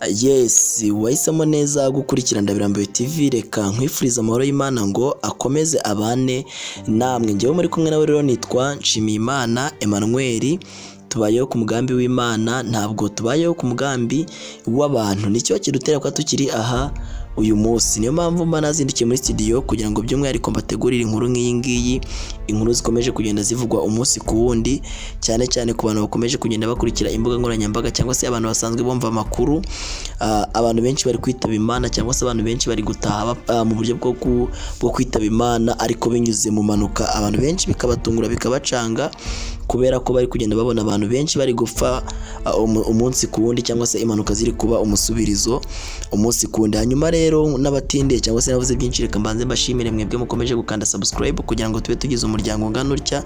Yes, wahisemo neza gukurikira Ndabirambiwe TV. Reka nkwifuriza amahoro y'Imana ngo akomeze abane namwe. Njyewe muri kumwe nawe rero nitwa Nshimiyimana Emmanuel. Tubayeho ku mugambi w'Imana, ntabwo tubayeho ku mugambi w'abantu. Nicyo kidutera ko tukiri aha uyu munsi. Niyo mpamvu mba nazindukiye muri studio kugira ngo by'umwihariko mbategurire inkuru nk'iyi ngiyi, inkuru zikomeje kugenda zivugwa umunsi ku wundi, cyane cyane ku bantu bakomeje kugenda bakurikira imbuga nkoranyambaga cyangwa se abantu basanzwe bumva amakuru. Abantu benshi bari kwitaba Imana cyangwa se abantu benshi bari gutaha mu buryo bwo kwitaba Imana, ariko binyuze mu manuka. Abantu benshi bikabatungura bikabacanga kubera ko bari kugenda babona abantu benshi bari gupfa umunsi ku wundi, cyangwa se impanuka ziri kuba umusubirizo umunsi ku wundi. Hanyuma rero n'abatinde cyangwa se navuze byinshi, reka mbanze mbashimire mwebwe mukomeje gukanda subscribe kugira ngo tube tugize umuryango ungana utya.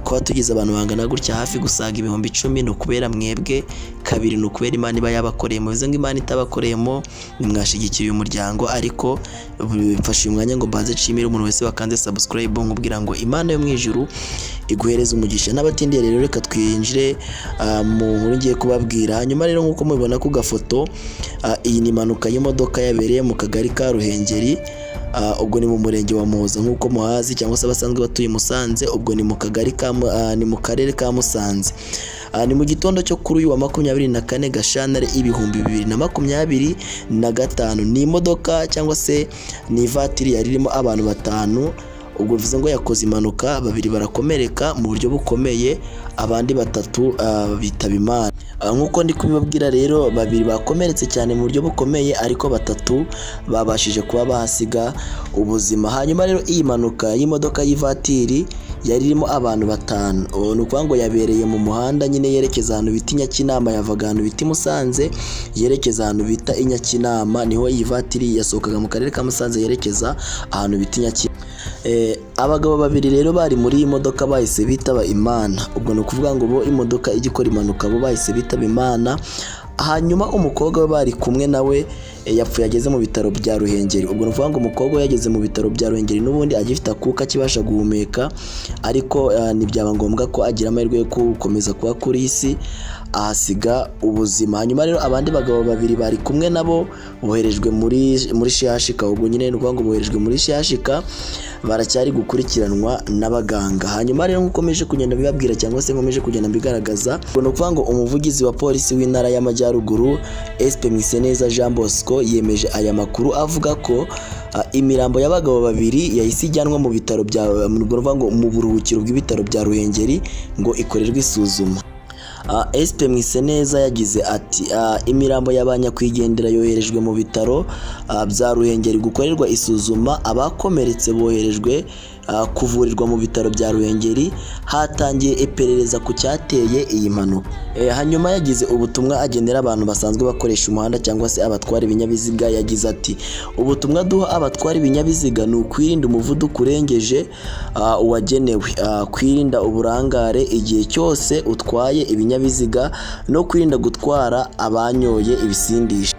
Kuba tugize abantu bangana gutya hafi gusaga ibihumbi 10 no kubera mwebwe, kabiri no kubera Imana iba yabakoreyemo. Bivuze ngo Imana itabakoreyemo nimwashigikiye uyu muryango, ariko mfashe umwanya ngo mbanze nshimire umuntu wese wakanze subscribe, nkubwira ngo Imana yo mu ijuru iguhereza umugisha. N'abatindiye rero reka twinjire mu nkuru ngiye kubabwira. Hanyuma rero nk'uko mubibona ku gafoto, iyi ni impanuka y'imodoka yabereye mu kagari ka Ruhengeri. Ubwo ni mu murenge wa Muhoza nk'uko muhazi, cyangwa se abasanzwe batuye Musanze, ubwo ni mu kagari ni mu karere ka Musanze. Ni mu gitondo cyo kuri uyu wa 24 Gashyantare 2025. Ni imodoka cyangwa se ni ivatiri yari irimo abantu 5. Ubwo bivuze ngo yakoze impanuka, 2 barakomereka mu buryo bukomeye, abandi 3 bitaba Imana. Nk'uko ndi kubibabwira rero, 2 bakomeretse cyane mu buryo bukomeye, ariko 3 babashije kuba bahasiga ubuzima. Hanyuma rero iyi mpanuka y'imodoka y'ivatiri yari irimo abantu 5. Ni ukuvuga ngo yabereye mu muhanda nyine yerekeza ahantu bita Nyakinama, yavaga ahantu bita Musanze yerekeza ahantu bita Nyakinama. Niho iyi vatiri yasohokaga mu karere ka Musanze yerekeza ahantu bita Nyakinama. Abagabo 2 rero bari muri iyi modoka bahise bitaba Imana. Ubwo ni ukuvuga ngo bo imodoka igikora impanuka bo bahise bitaba Imana. Hanyuma umukobwa we bari kumwe nawe yapfuye ageze mu bitaro bya Ruhengeri. Ubwo ni ukuvuga ngo umukobwa we yageze mu bitaro bya Ruhengeri n'ubundi agifite akuka kibasha guhumeka, ariko ntibyaba ngombwa ko agira amahirwe yo gukomeza kuba kuri isi, ahasiga ubuzima. Hanyuma rero abandi bagabo 2 bari kumwe nabo boherejwe muri CHK. Ubwo nyine ni ukuvuga ngo boherejwe muri CHK, baracyari gukurikiranwa n'abaganga. Hanyuma rero nkomeje kugenda bibabwira cyangwa se nkomeje kugenda mbigaragaza, ubwo ni ukuvuga ngo umuvugizi wa polisi w'intara y'Amajyaruguru SP Mwiseneza Jean Bosco yemeje aya makuru, avuga ko imirambo y'abagabo 2 yahise ijyanwa mu bitaro mu buruhukiro bw'ibitaro bya Ruhengeri ngo ikorerwe isuzuma. SP Mwiseneza yagize ati imirambo y'abanyakwigendera yoherejwe mu bitaro bya Ruhengeri gukorerwa isuzuma, abakomeretse boherejwe kuvurirwa mu bitaro bya Ruhengeri. Hatangiye iperereza ku cyateye iyi mpanuka. Hanyuma yagize ubutumwa agenera abantu basanzwe bakoresha umuhanda cyangwa se abatwara ibinyabiziga. Yagize ati ubutumwa duha abatwara ibinyabiziga ni ukwirinda umuvuduko urengeje uwagenewe, kwirinda uburangare igihe cyose utwaye ibinyabiziga, no kwirinda gutwara abanyoye ibisindisha.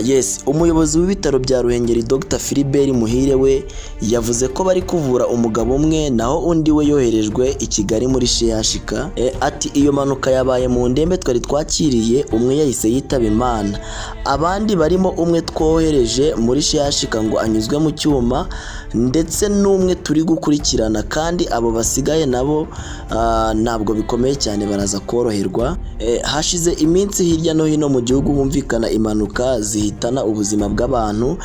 Yes, umuyobozi w'ibitaro bya Ruhengeri Dr Philibert Muhire we yavuze ko bari kuvura umugabo umwe, naho undi we yoherejwe i Kigali muri CHK. Ati iyo manuka yabaye mu ndembe twari twakiriye, umwe yahise yitaba Imana, abandi barimo umwe twohereje muri CHK ngo anyuzwe mu cyuma, ndetse n'umwe turi gukurikirana, kandi abo basigaye nabo ntabwo bikomeye cyane, baraza koroherwa. Hashize iminsi hirya no hino mu gihugu humvikana impanuka zihitana ubuzima bw'abantu.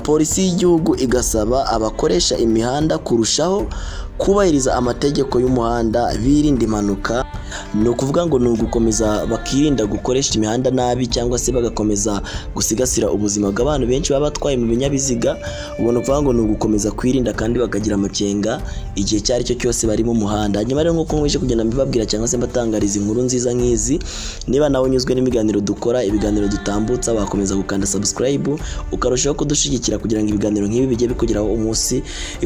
Polisi y'igihugu igasaba abakoresha imihanda kurushaho kubahiriza amategeko y'umuhanda, birinda impanuka. Ni ukuvuga ngo ni ugukomeza bakirinda gukoresha imihanda nabi, cyangwa se bagakomeza gusigasira ubuzima bw'abantu benshi baba batwaye mu binyabiziga. Ubwo ni ukuvuga ngo ni ugukomeza kwirinda kandi bakagira amakenga igihe cyari cyo cyose bari mu muhanda. Hanyuma rero nk'uko nkomeje kugenda mbibabwira cyangwa se mbatangariza inkuru nziza nk'izi, niba nawe unyuzwe n'ibiganiro dukora, ibiganiro dutambutsa, wakomeza gukanda subscribe ukarushaho kudushigikira kugira ngo ibiganiro nk'ibi bijye bikugeraho umunsi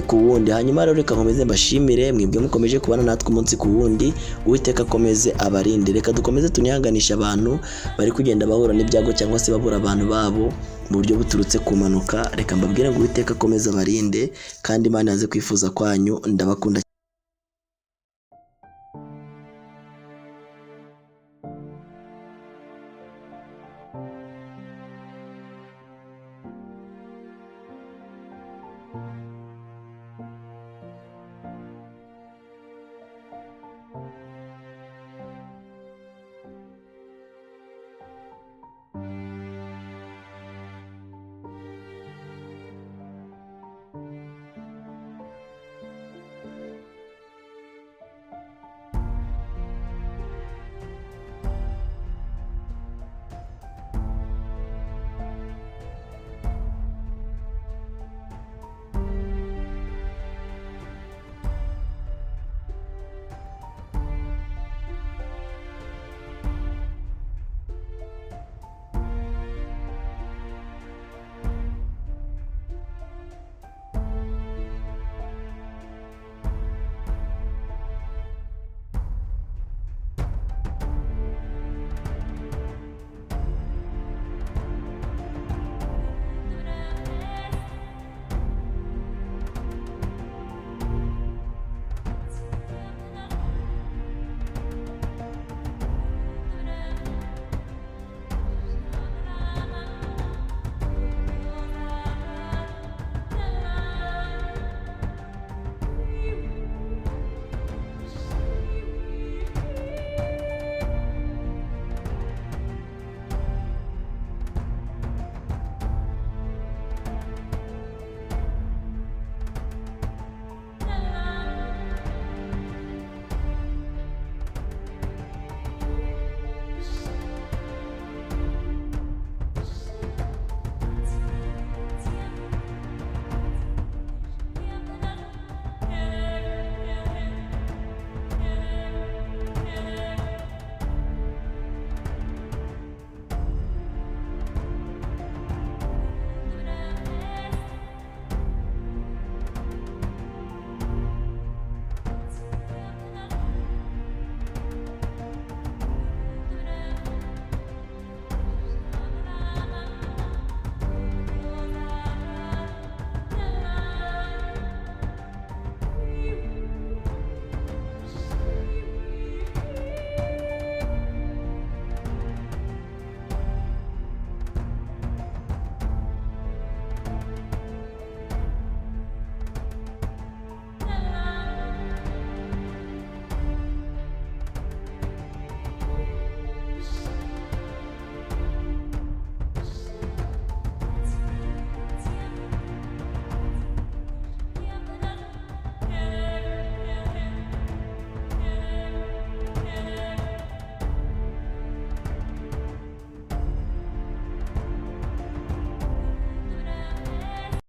ku wundi. Hanyuma rero reka nkomeze mbashimire mwebwe mukomeje kubana natwe umunsi ku wundi. Uwiteka akomeze abarinde. Reka dukomeze tunihanganisha abantu bari kugenda bahura n'ibyago cyangwa se babura abantu babo mu buryo buturutse ku mpanuka. Reka mbabwire ngo Uwiteka akomeze abarinde, kandi Imana yaze kwifuza kwanyu. Ndabakunda.